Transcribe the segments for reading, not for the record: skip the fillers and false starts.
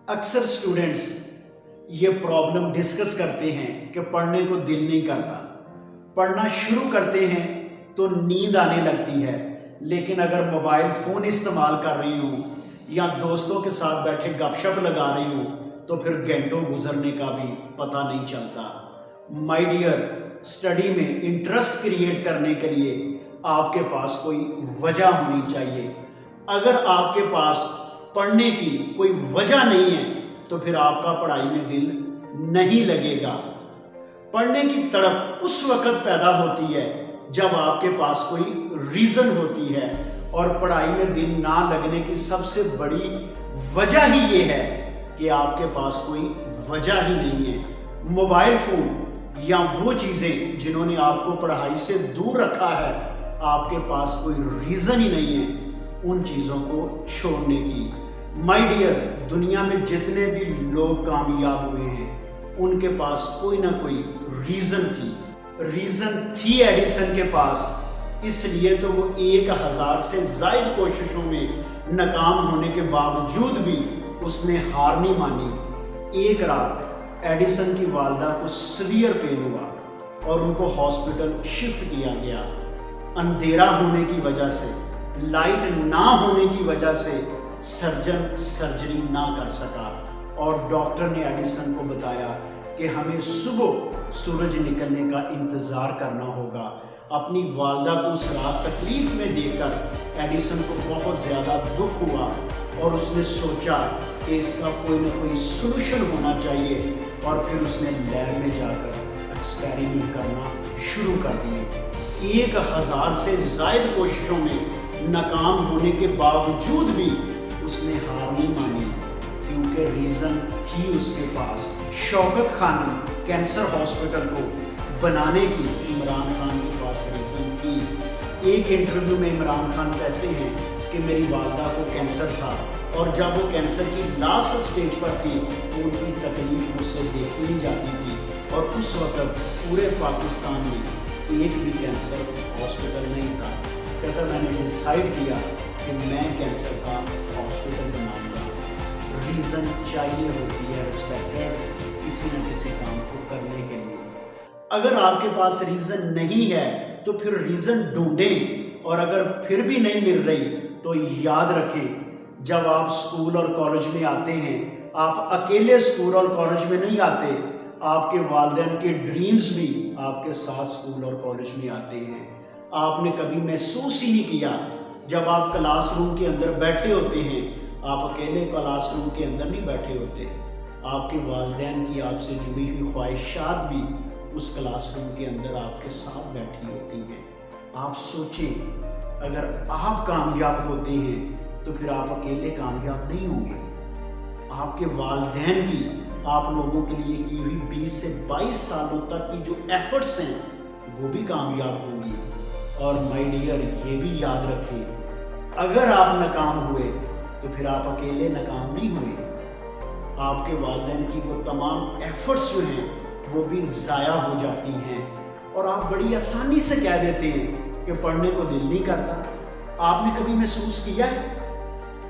अक्सर स्टूडेंट्स ये problem discuss करते हैं कि पढ़ने को दिल नहीं करता। पढ़ना शुरू करते हैं तो नींद आने लगती है, लेकिन अगर मोबाइल फ़ोन इस्तेमाल कर रही हूँ या दोस्तों के साथ बैठे गपशप लगा रही हूँ तो फिर घंटों गुजरने का भी पता नहीं चलता। माय डियर, स्टडी में इंटरेस्ट क्रिएट करने के लिए आपके पास कोई वजह होनी चाहिए। अगर आपके पास पढ़ने की कोई वजह नहीं है तो फिर आपका पढ़ाई में दिल नहीं लगेगा। पढ़ने की तड़प उस वक्त पैदा होती है जब आपके पास कोई रीज़न होती है, और पढ़ाई में दिल ना लगने की सबसे बड़ी वजह ही ये है कि आपके पास कोई वजह ही नहीं है। मोबाइल फ़ोन या वो चीज़ें जिन्होंने आपको पढ़ाई से दूर रखा है, आपके पास कोई रीज़न ही नहीं है उन चीज़ों को छोड़ने की। माय डियर, दुनिया में जितने भी लोग कामयाब हुए हैं उनके पास कोई ना कोई रीज़न थी एडिसन के पास, इसलिए तो वो 1000 से ज़ायद कोशिशों में नाकाम होने के बावजूद भी उसने हार नहीं मानी। एक रात एडिसन की वालदा को सीवियर पेन हुआ और उनको हॉस्पिटल शिफ्ट किया गया। अंधेरा होने की वजह से, लाइट ना होने की वजह से सर्जन सर्जरी ना कर सका और डॉक्टर ने एडिसन को बताया कि हमें सुबह सूरज निकलने का इंतज़ार करना होगा। अपनी वालदा को उस रात तकलीफ़ में देखकर एडिसन को बहुत ज़्यादा दुख हुआ और उसने सोचा कि इसका कोई ना कोई सॉल्यूशन होना चाहिए, और फिर उसने लैब में जाकर एक्सपेरिमेंट करना शुरू कर दिए। 1000 से ज़ायद कोशिशों में नाकाम होने के बावजूद भी उसने हार नहीं मानी, क्योंकि रीज़न थी उसके पास। शौकत खानम कैंसर हॉस्पिटल को बनाने की इमरान खान के पास रीज़न थी। एक इंटरव्यू में इमरान खान कहते हैं कि मेरी वालदा को कैंसर था और जब वो कैंसर की लास्ट स्टेज पर थी तो उनकी तकलीफ मुझसे देखी नहीं जाती थी, और उस वक्त पूरे पाकिस्तान में एक भी कैंसर हॉस्पिटल नहीं था। कहता मैंने डिसाइड किया कि मैं कैंसर का हॉस्पिटल बनाऊंगा। रीज़न चाहिए होती है रिस्पेक्टेड किसी न किसी काम को करने के लिए। अगर आपके पास रीज़न नहीं है तो फिर रीज़न ढूंढें, और अगर फिर भी नहीं मिल रही तो याद रखें, जब आप स्कूल और कॉलेज में आते हैं, आप अकेले स्कूल और कॉलेज में नहीं आते, आपके वालिदैन के ड्रीम्स भी आपके साथ स्कूल और कॉलेज में आते हैं। आपने कभी महसूस ही नहीं किया जब आप क्लासरूम के अंदर बैठे होते हैं, आप अकेले क्लासरूम के अंदर नहीं बैठे होते, आपके वालिदैन की आपसे जुड़ी हुई ख्वाहिशात भी उस क्लासरूम के अंदर आपके साथ बैठी होती हैं। आप सोचें, अगर आप कामयाब होते हैं तो फिर आप अकेले कामयाब नहीं होंगे। आपके वालिदैन की आप लोगों के लिए की हुई 20 से 22 सालों तक की जो एफर्ट्स हैं वो भी कामयाब होंगी। और माय डियर, ये भी याद रखें, अगर आप नाकाम हुए तो फिर आप अकेले नाकाम नहीं हुए। आपके वालिदैन की वो तमाम एफर्ट्स जो हैं वो भी ज़ाया हो जाती हैं, और आप बड़ी आसानी से कह देते हैं कि पढ़ने को दिल नहीं करता। आपने कभी महसूस किया है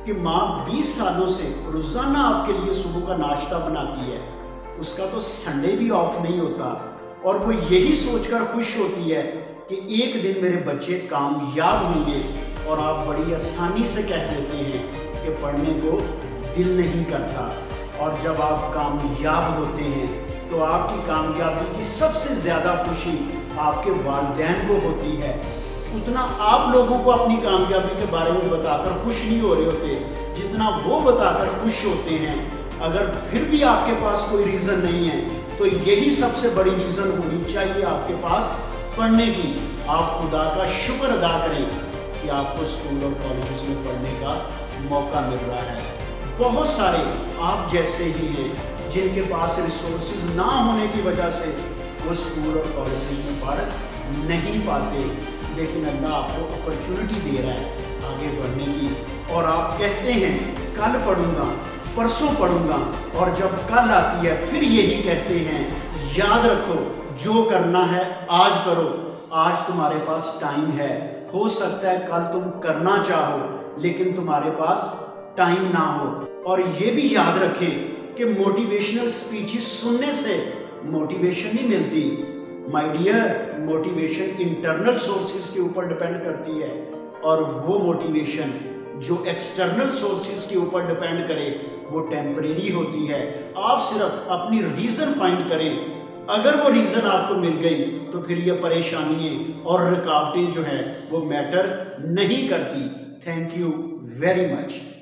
कि माँ 20 सालों से रोज़ाना आपके लिए सुबह का नाश्ता बनाती है, उसका तो संडे भी ऑफ नहीं होता, और वो यही सोचकर खुश होती है कि एक दिन मेरे बच्चे कामयाब होंगे, और आप बड़ी आसानी से कह देते हैं कि पढ़ने को दिल नहीं करता। और जब आप कामयाब होते हैं तो आपकी कामयाबी की सबसे ज़्यादा खुशी आपके वालिदैन को होती है। उतना आप लोगों को अपनी कामयाबी के बारे में बताकर खुश नहीं हो रहे होते जितना वो बताकर खुश होते हैं। अगर फिर भी आपके पास कोई रीज़न नहीं है तो यही सबसे बड़ी रीज़न होनी चाहिए आपके पास पढ़ने की। आप खुदा का शुक्र अदा करें कि आपको स्कूल और कॉलेजेस में पढ़ने का मौका मिल रहा है। बहुत सारे आप जैसे ही हैं जिनके पास रिसोर्सेज ना होने की वजह से वो स्कूल और कॉलेजेस में पढ़ नहीं पाते, लेकिन अल्लाह आपको अपॉर्चुनिटी दे रहा है आगे बढ़ने की, और आप कहते हैं कल पढ़ूंगा, परसों पढ़ूंगा, और जब कल आती है फिर यही कहते हैं। याद रखो, जो करना है आज करो, आज तुम्हारे पास टाइम है। हो सकता है कल तुम करना चाहो लेकिन तुम्हारे पास टाइम ना हो। और ये भी याद रखें कि मोटिवेशनल स्पीचेस सुनने से मोटिवेशन नहीं मिलती। My dear, motivation internal sources के ऊपर डिपेंड करती है, और वो मोटिवेशन जो एक्सटर्नल सोर्सेज के ऊपर डिपेंड करे वो टेम्परेरी होती है। आप सिर्फ अपनी रीज़न फाइंड करें। अगर वो रीज़न आपको मिल गई तो फिर ये परेशानियाँ और रुकावटें जो है वो मैटर नहीं करती। Thank you very much.